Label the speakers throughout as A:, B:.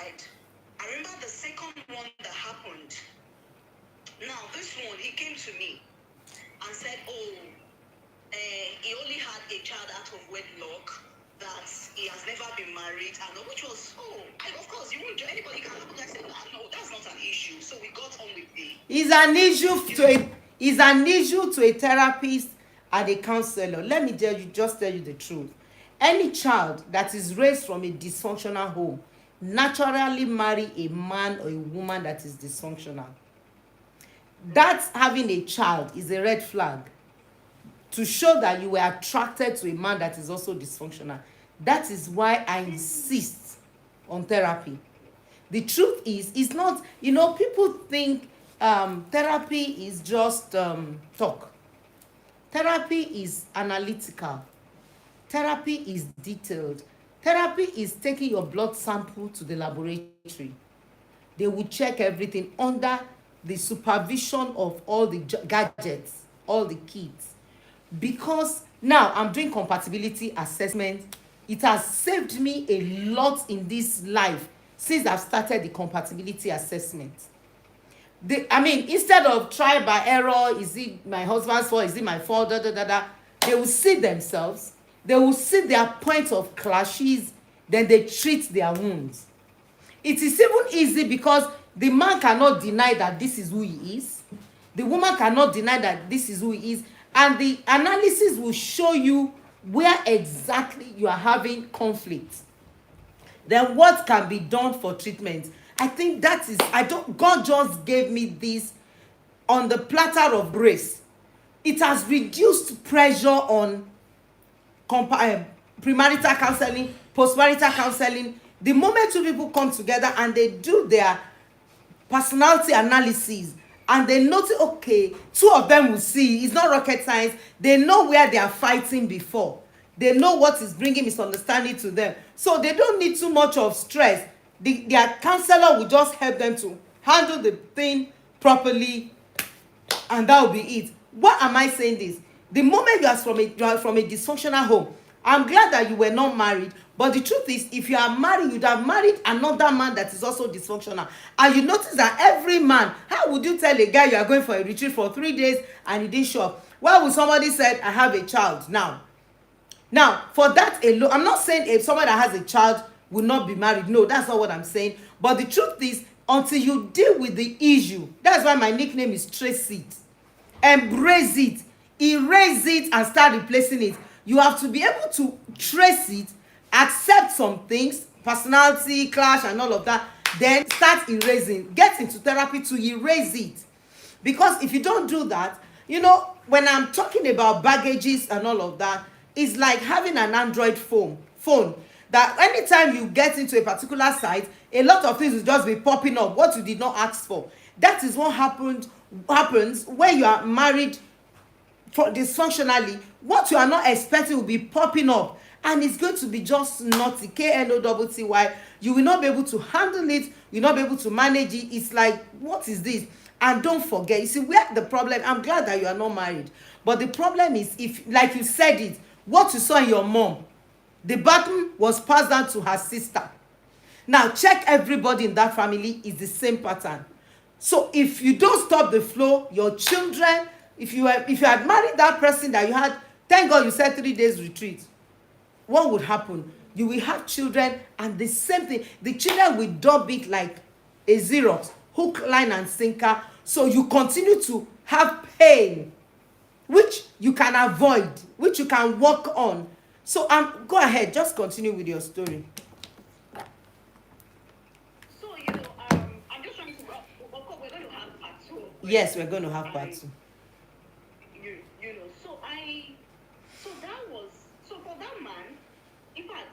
A: right? I remember the second one that happened. Now, this one, he came to me and said, he only had a child out of wedlock, that he has never been married, and which was, of course, you won't do anybody can happen. I said, no, that's not an issue. So we got on with the.
B: Is an issue to a therapist and a counselor. Let me just tell you the truth. Any child that is raised from a dysfunctional home naturally marry a man or a woman that is dysfunctional. That having a child is a red flag to show that you were attracted to a man that is also dysfunctional. That is why I insist on therapy. The truth is, it's not, people think therapy is just talk. Therapy is analytical. Therapy is detailed. Therapy is taking your blood sample to the laboratory. They will check everything under the supervision of all the gadgets, all the kits. Because now I'm doing compatibility assessment. It has saved me a lot in this life since I've started the compatibility assessment. Instead of try by error, is it my husband's fault, is it my fault, they will see themselves, they will see their point of clashes, then they treat their wounds. It is even easy because the man cannot deny that this is who he is, the woman cannot deny that this is who he is, and the analysis will show you where exactly you are having conflict. Then what can be done for treatment? I think that is, God just gave me this on the platter of grace. It has reduced pressure on premarital counseling, postmarital counseling. The moment two people come together and they do their personality analysis and they notice, okay, two of them will see, it's not rocket science, they know where they are fighting before. They know what is bringing misunderstanding to them. So they don't need too much of stress. Their counselor will just help them to handle the thing properly, and that will be it. Why am I saying this? The moment you are from a dysfunctional home, I'm glad that you were not married, but the truth is, if you are married, you'd have married another man that is also dysfunctional. And you notice that every man, how would you tell a guy you are going for a retreat for 3 days and he didn't show up? Why would somebody say, I have a child now? Now, for that alone, I'm not saying if someone that has a child will not be married. No, that's not what I'm saying. But the truth is, until you deal with the issue, that's why my nickname is Trace It. Embrace it, erase it, and start replacing it. You have to be able to trace it, accept some things, personality clash and all of that, then start erasing. Get into therapy to erase it. Because if you don't do that, when I'm talking about baggages and all of that, it's like having an Android phone that anytime you get into a particular site, a lot of things will just be popping up, what you did not ask for. That is what happens when you are married dysfunctionally. What you are not expecting will be popping up, and it's going to be just naughty, KNOTTY. You will not be able to handle it, you will not be able to manage it. It's like, what is this? And don't forget, you see where the problem, I'm glad that you are not married, but the problem is, if, like you said it, what you saw in your mom, the baton was passed down to her sister. Now check everybody in that family is the same pattern. So if you don't stop the flow, your children, if you had married that person that you had, thank God you said 3 days retreat, what would happen? You will have children, and the same thing, the children will dub it like a Xerox, hook, line and sinker. So you continue to have pain, which you can avoid, which you can work on. So go ahead, just continue with your story.
A: So I'm just trying to. Of course, we're going to have part two.
B: Yes, we're going to have part two.
A: So that was, so for that man, in fact,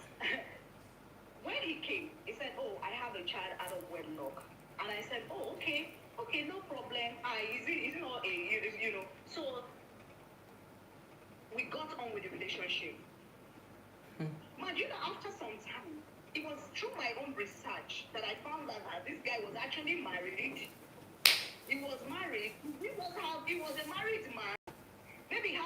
A: when he came, he said, "Oh, I have a child out of wedlock," and I said, "Oh, okay, no problem. Is it not a So we got on with the relationship. But after some time, it was through my own research that I found out that this guy was actually married. He was married. He was a married man. Maybe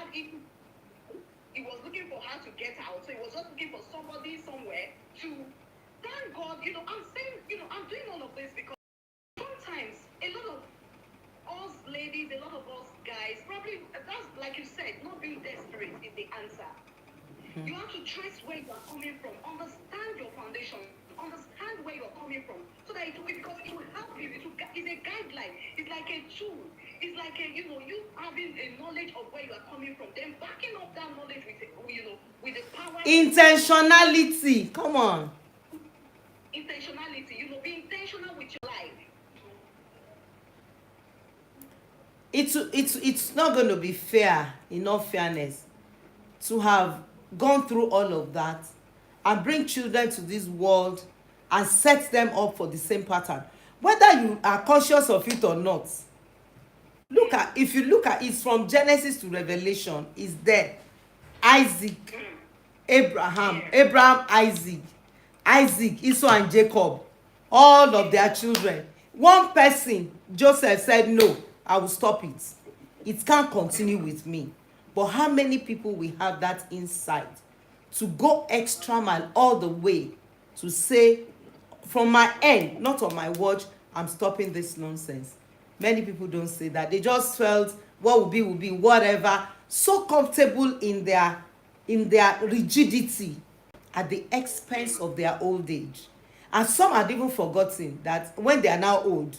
A: he was looking for her to get out, so he was just looking for somebody somewhere to. Thank God, I'm parents is the answer. You have to trace where you are coming from, understand your foundation, understand where you are coming from, so that it will, because it will help you. It's a guideline. It's like a tool. It's like you having a knowledge of where you are coming from, then backing up that knowledge with with the power.
B: Intentionality. Come on.
A: Intentionality. Be intentional with your life.
B: It's not going to be fair, in all fairness, to have gone through all of that and bring children to this world and set them up for the same pattern, whether you are conscious of it or not. If you look at it from Genesis to Revelation, is there Isaac, Abraham, Isaac, Esau and Jacob, all of their children. One person, Joseph, said, no, I will stop it. It can't continue with me. But how many people will have that insight to go extra mile all the way to say, from my end, not on my watch, I'm stopping this nonsense? Many people don't say that. They just felt what will be, whatever. So comfortable in their rigidity at the expense of their old age. And some had even forgotten that when they are now old,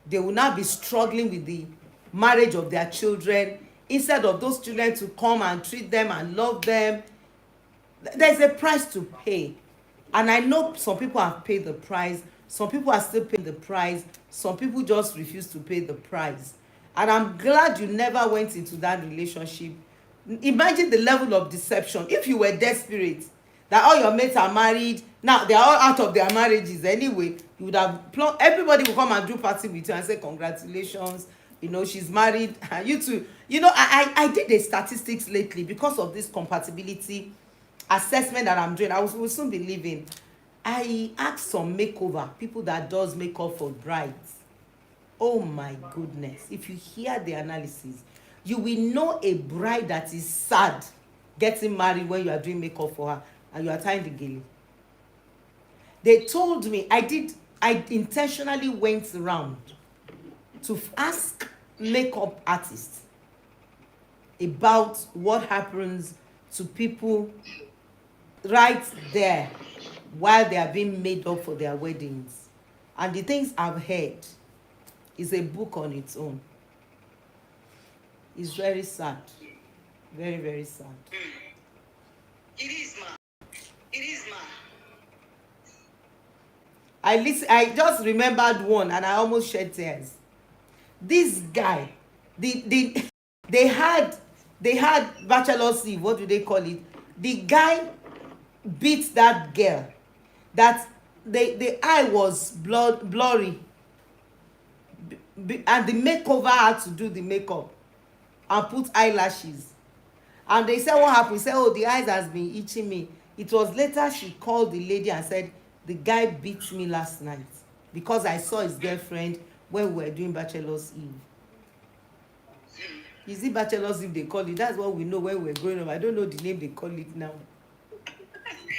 B: they will now be struggling with the marriage of their children, instead of those children to come and treat them and love them. There's a price to pay. And I know some people have paid the price. Some people are still paying the price. Some people just refuse to pay the price. And I'm glad you never went into that relationship. Imagine the level of deception. If you were desperate, that all your mates are married, now they are all out of their marriages anyway, you would have everybody will come and do party with you and say congratulations, she's married, and you too. I did the statistics lately because of this compatibility assessment that I'm doing. I will soon be leaving. I asked some makeover people that does makeup for brides. Oh my goodness, if you hear the analysis, you will know a bride that is sad getting married when you are doing makeup for her and you are tying the gele. They told me, I intentionally went around to ask makeup artists about what happens to people right there while they are being made up for their weddings. And the things I've heard is a book on its own. It's very sad. Very, very sad.
A: It is, ma. It is, ma.
B: I just remembered one and I almost shed tears. This guy, they had bachelor's eve, what do they call it? The guy beat that girl, that the eye was blurry, and the makeover had to do the makeup and put eyelashes. And they said, what happened? He said, oh, the eyes has been itching me. It was later she called the lady and said, the guy beat me last night because I saw his girlfriend when we were doing bachelor's eve. Is it bachelor's eve they call it? That's what we know when we were growing up. I don't know the name they call it now.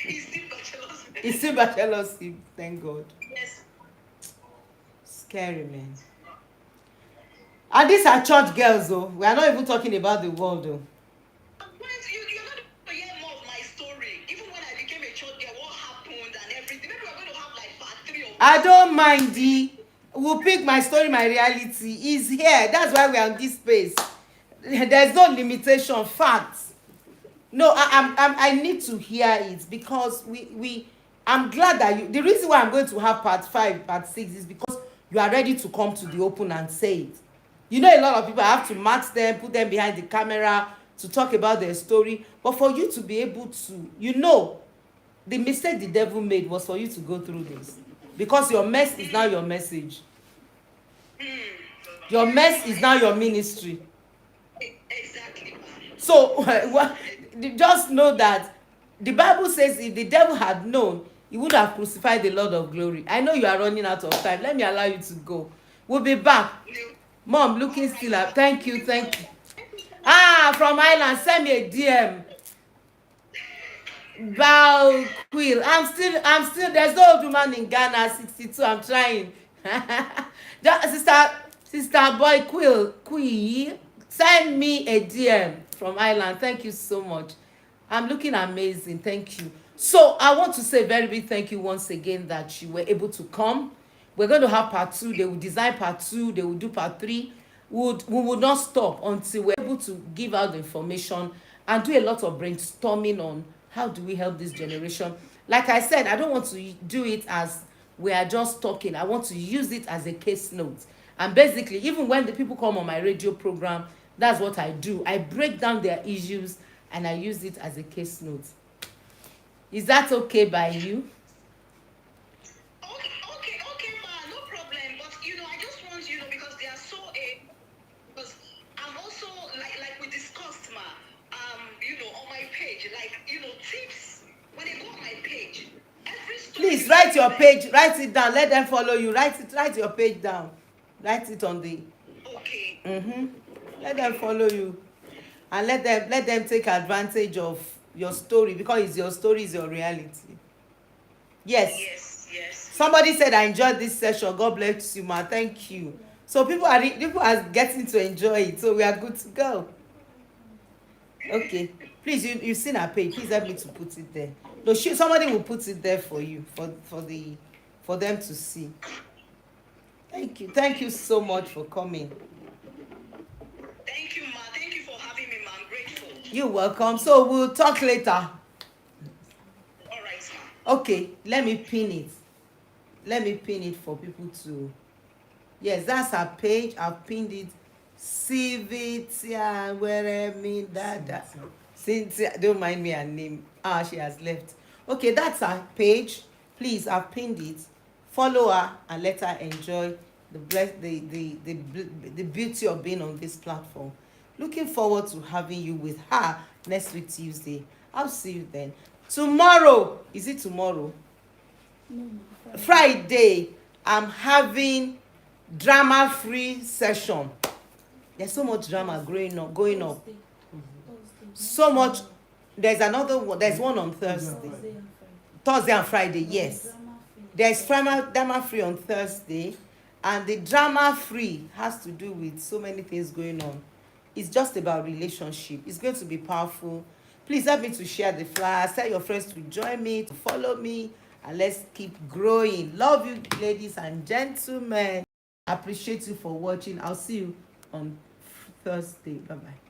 A: It's still bachelor's eve.
B: It's still bachelor's eve, thank God.
A: Yes.
B: Scary, man. And these are church girls, though. We are not even talking about the world, though.
A: You're not going to hear more of my story. Even when I became a church girl, what happened and everything. Maybe we're going to have like part 3 of
B: I don't mind the. We'll pick my story, my reality is here. That's why we are in this space. There's no limitation. Facts. No, I need to hear it because I'm glad that you. The reason why I'm going to have part 5, part 6 is because you are ready to come to the open and say it. A lot of people have to mask them, put them behind the camera to talk about their story. But for you to be able to, the mistake the devil made was for you to go through this. Because your mess is now your message. Your mess is now your ministry.
A: Exactly.
B: So, just know that the Bible says if the devil had known, he would have crucified the Lord of glory. I know you are running out of time. Let me allow you to go. We'll be back. Mom, looking still up. Thank you. From Ireland, send me a DM. Bow Quill. I'm still. There's no old woman in Ghana. 62. I'm trying. Sister boy Quill. Send me a DM. from Ireland. Thank you so much. I'm looking amazing. Thank you. So I want to say a very big thank you once again that you were able to come. We're going to have part 2. They will design part 2. They will do part 3. We would not stop until we're able to give out the information and do a lot of brainstorming on how do we help this generation. Like I said, I don't want to do it as we are just talking. I want to use it as a case note. And basically, even when the people come on my radio program, that's what I do. I break down their issues and I use it as a case note. Is that okay by you?
A: Okay, ma, no problem. But I just want because they are so because I'm also like we discussed, ma. On my page, tips when they go on my page. Every story.
B: Please write your page. Write it down. Let them follow you. Write your page down. Write it on the.
A: Okay.
B: Let them follow you, and let them take advantage of your story, because it's your story, is your reality. Yes. Somebody said, I enjoyed this session. God bless you, ma. Thank you. So people are getting to enjoy it. So we are good to go. Okay. Please, you've seen our page. Please help me to put it there. No, somebody will put it there for you, for them to see. Thank you. Thank you so much for coming.
A: Thank you, ma. Thank you for having me, ma. I'm grateful.
B: You're welcome. So we'll talk later.
A: All right, ma.
B: Okay, let me pin it for people to. Yes, that's her page. I've pinned it. Cynthia, where I mean that. Cynthia, don't mind me her name. She has left. Okay, that's her page. Please, I've pinned it. Follow her and let her enjoy the beauty of being on this platform. Looking forward to having you with her next week Tuesday. I'll see you then. Tomorrow, is it tomorrow?
C: No,
B: Friday, I'm having drama-free session. There's so much drama going up. So much. There's another one. There's one on Thursday. Thursday and Friday, yes. There's drama-free on Thursday. And the drama-free has to do with so many things going on. It's just about relationship. It's going to be powerful. Please help me to share the flyer. Tell your friends to join me, to follow me. And let's keep growing. Love you, ladies and gentlemen. Appreciate you for watching. I'll see you on Thursday. Bye-bye.